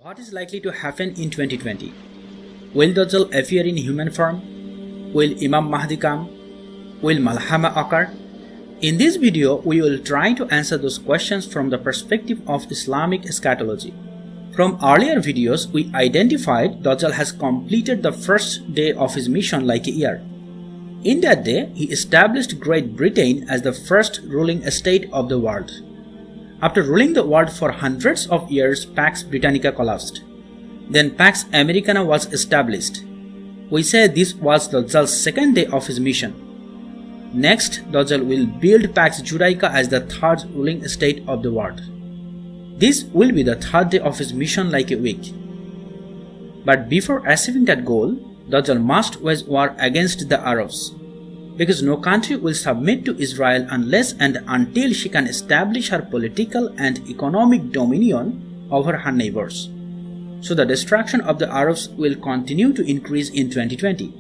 What is likely to happen in 2020? Will Dajjal appear in human form? Will Imam Mahdi come? Will Malhama occur? In this video, we will try to answer those questions from the perspective of Islamic eschatology. From earlier videos, we identified Dajjal has completed the first day of his mission like a year. In that day, he established Great Britain as the first ruling estate of the world. After ruling the world for hundreds of years, Pax Britannica collapsed. Then Pax Americana was established. We say this was Dajjal's second day of his mission. Next, Dajjal will build Pax Judaica as the third ruling estate of the world. This will be the third day of his mission like a week. But before achieving that goal, Dajjal must wage war against the Arabs, because no country will submit to Israel unless and until she can establish her political and economic dominion over her neighbors. So the destruction of the Arabs will continue to increase in 2020.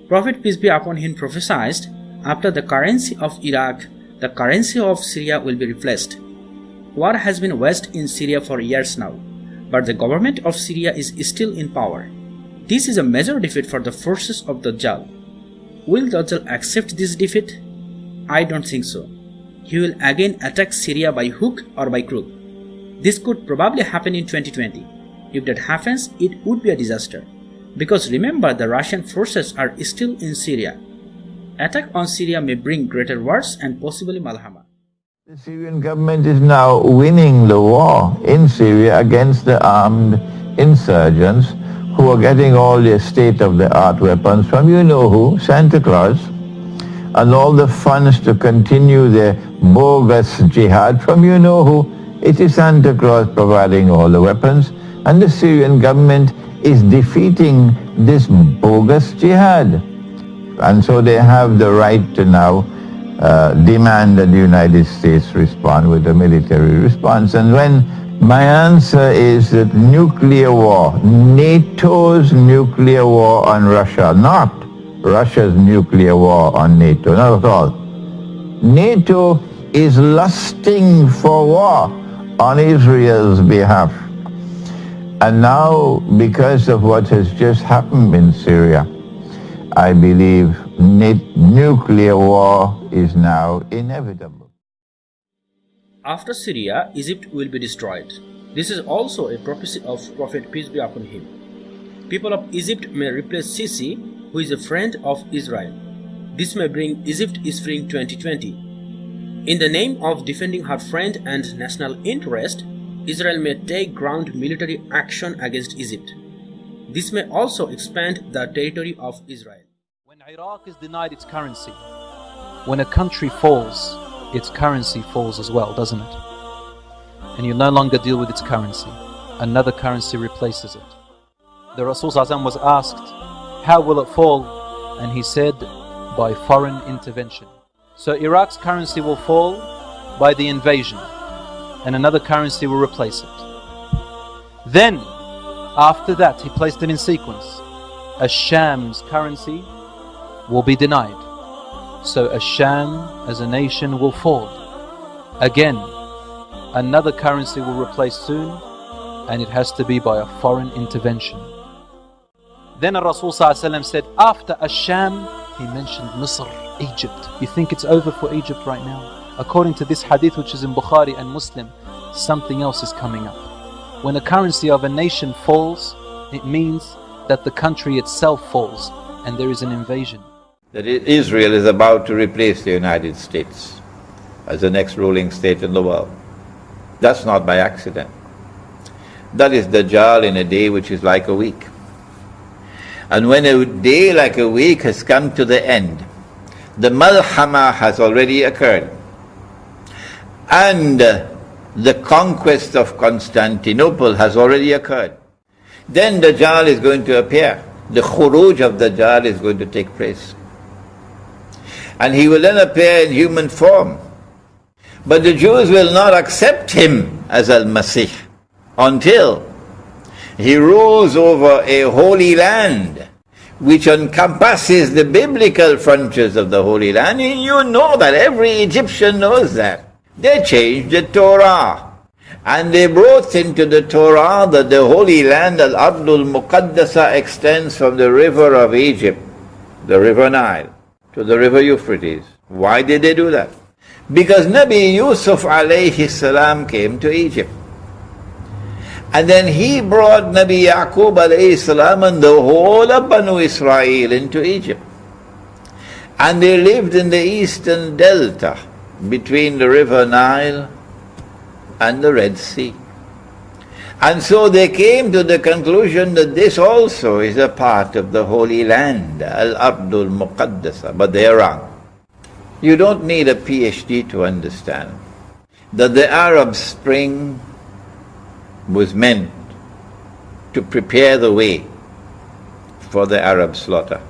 Prophet peace be upon him prophesied, after the currency of Iraq, the currency of Syria will be replaced. War has been waged in Syria for years now, but the government of Syria is still in power. This is a major defeat for the forces of Dajjal. Will Dajjal accept this defeat? I don't think so. He will again attack Syria by hook or by crook. This could probably happen in 2020. If that happens, it would be a disaster. Because remember, the Russian forces are still in Syria. Attack on Syria may bring greater wars and possibly Malhama. The Syrian government is now winning the war in Syria against the armed insurgents who are getting all their state-of-the-art weapons from you-know-who, Santa Claus, and all the funds to continue their bogus jihad from you-know-who. It is Santa Claus providing all the weapons, and the Syrian government is defeating this bogus jihad. And so they have the right to now demand that the United States respond with a military response. And when my answer is that nuclear war, NATO's nuclear war on Russia, not Russia's nuclear war on NATO, not at all. NATO is lusting for war on Israel's behalf. And now, because of what has just happened in Syria, I believe nuclear war is now inevitable. After Syria, Egypt will be destroyed. This is also a prophecy of Prophet peace be upon him. People of Egypt may replace Sisi, who is a friend of Israel. This may bring Egypt Spring 2020. In the name of defending her friend and national interest, Israel may take ground military action against Egypt. This may also expand the territory of Israel. When Iraq is denied its currency, when a country falls, its currency falls as well, doesn't it? And you no longer deal with its currency. Another currency replaces it. The Rasul ﷺ was asked, how will it fall? And he said, by foreign intervention. So Iraq's currency will fall by the invasion, and another currency will replace it. Then, after that, he placed it in sequence. Ash-Sham's currency will be denied. So Ash-Sham as a nation will fall. Again, another currency will replace soon, and it has to be by a foreign intervention. Then Rasul ﷺ said, after Ash-Sham, he mentioned Misr, Egypt. You think it's over for Egypt right now? According to this hadith, which is in Bukhari and Muslim, something else is coming up. When a currency of a nation falls, it means that the country itself falls and there is an invasion. That Israel is about to replace the United States as the next ruling state in the world. That's not by accident. That is Dajjal in a day which is like a week. And when a day like a week has come to the end, the Malhama has already occurred. And the conquest of Constantinople has already occurred. Then Dajjal is going to appear. The khuruj of Dajjal is going to take place. And he will then appear in human form. But the Jews will not accept him as Al-Masih until he rules over a holy land which encompasses the biblical frontiers of the Holy Land. And you know that, every Egyptian knows that. They changed the Torah. And they brought into the Torah that the Holy Land, Al-Ardul Muqaddasa, extends from the river of Egypt, the river Nile, to the river Euphrates. Why did they do that? Because Nabi Yusuf alayhi salam came to Egypt. And then he brought Nabi Yaqub alayhi salam and the whole of Banu Israel into Egypt. And they lived in the eastern delta between the river Nile and the Red Sea. And so they came to the conclusion that this also is a part of the Holy Land, Al-Ardul Muqaddasa, but they are wrong. You don't need a PhD to understand that the Arab Spring was meant to prepare the way for the Arab slaughter,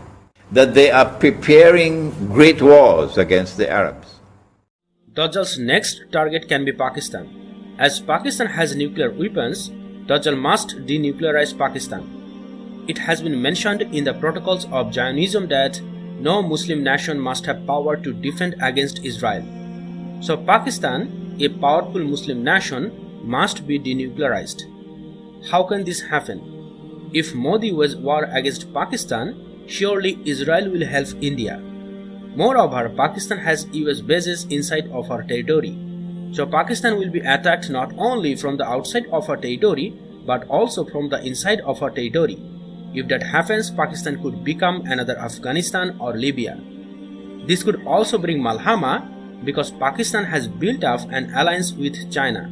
that they are preparing great wars against the Arabs. Dajjal's next target can be Pakistan. As Pakistan has nuclear weapons, Dajjal must denuclearize Pakistan. It has been mentioned in the protocols of Zionism that no Muslim nation must have power to defend against Israel. So Pakistan, a powerful Muslim nation, must be denuclearized. How can this happen? If Modi was war against Pakistan, surely Israel will help India. Moreover, Pakistan has US bases inside of our territory. So Pakistan will be attacked not only from the outside of our territory, but also from the inside of our territory. If that happens, Pakistan could become another Afghanistan or Libya. This could also bring Malhama because Pakistan has built up an alliance with China.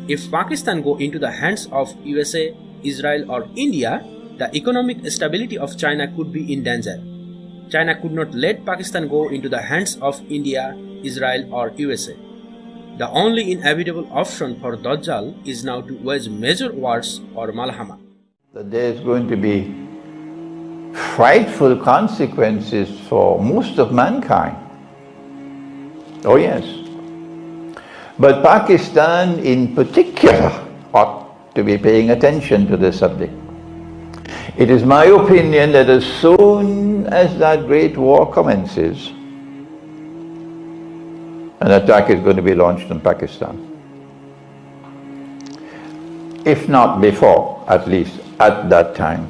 If Pakistan go into the hands of USA, Israel or India, the economic stability of China could be in danger. China could not let Pakistan go into the hands of India, Israel or USA. The only inevitable option for Dajjal is now to wage major wars or Malhama. That there is going to be frightful consequences for most of mankind. Oh yes. But Pakistan in particular ought to be paying attention to this subject. It is my opinion that as soon as that great war commences, an attack is going to be launched on Pakistan. If not before, at least at that time.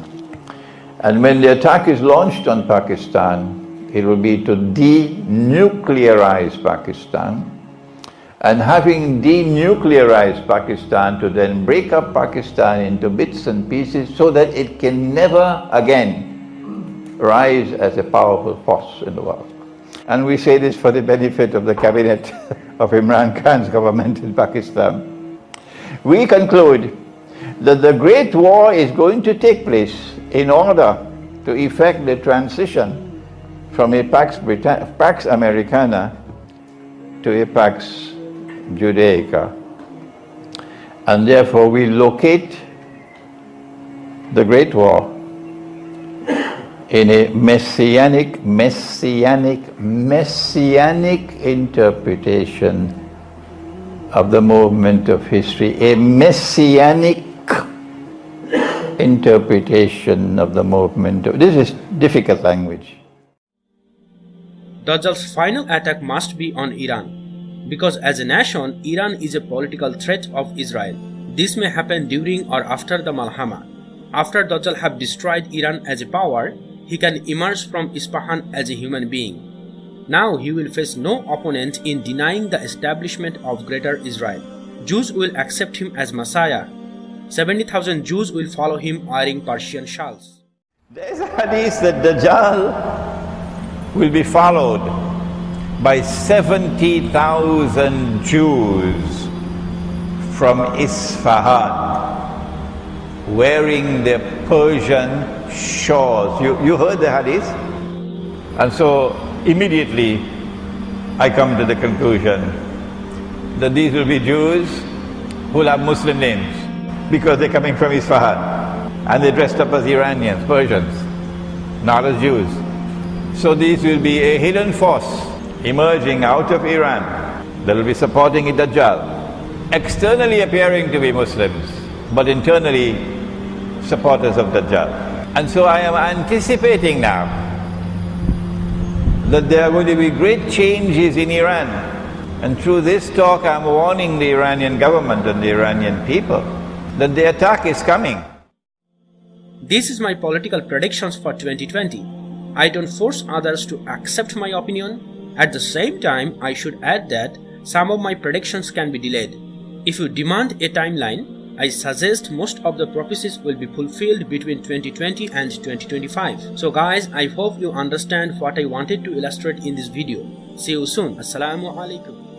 And when the attack is launched on Pakistan, it will be to denuclearize Pakistan. And having denuclearized Pakistan, to then break up Pakistan into bits and pieces so that it can never again rise as a powerful force in the world. And we say this for the benefit of the cabinet of Imran Khan's government in Pakistan. We conclude that the Great War is going to take place in order to effect the transition from a Pax Americana to a Pax Judaica. And therefore we locate the Great War in a messianic interpretation of the movement of history, a messianic interpretation of the movement. This is difficult language. Dajjal's final attack must be on Iran, because as a nation, Iran is a political threat of Israel. This may happen during or after the Malhama. After Dajjal have destroyed Iran as a power, he can emerge from Isfahan as a human being. Now he will face no opponent in denying the establishment of Greater Israel. Jews will accept him as Messiah. 70,000 Jews will follow him wearing Persian shawls. There is a hadith that Dajjal will be followed by 70,000 Jews from Isfahan wearing their Persian shawls. You heard the hadith? And so immediately I come to the conclusion that these will be Jews who will have Muslim names because they're coming from Isfahan and they're dressed up as Iranians, Persians, not as Jews. So these will be a hidden force emerging out of Iran that will be supporting Dajjal, externally appearing to be Muslims, but internally supporters of Dajjal. And so I am anticipating now that there are going to be great changes in Iran And through this talk I'm warning the Iranian government and the Iranian people that the attack is coming. This is my political predictions for 2020. I don't force others to accept my opinion. At the same time, I should add that some of my predictions can be delayed. If you demand a timeline, I suggest most of the prophecies will be fulfilled between 2020 and 2025. So guys, I hope you understand what I wanted to illustrate in this video. See you soon. Assalamu alaikum.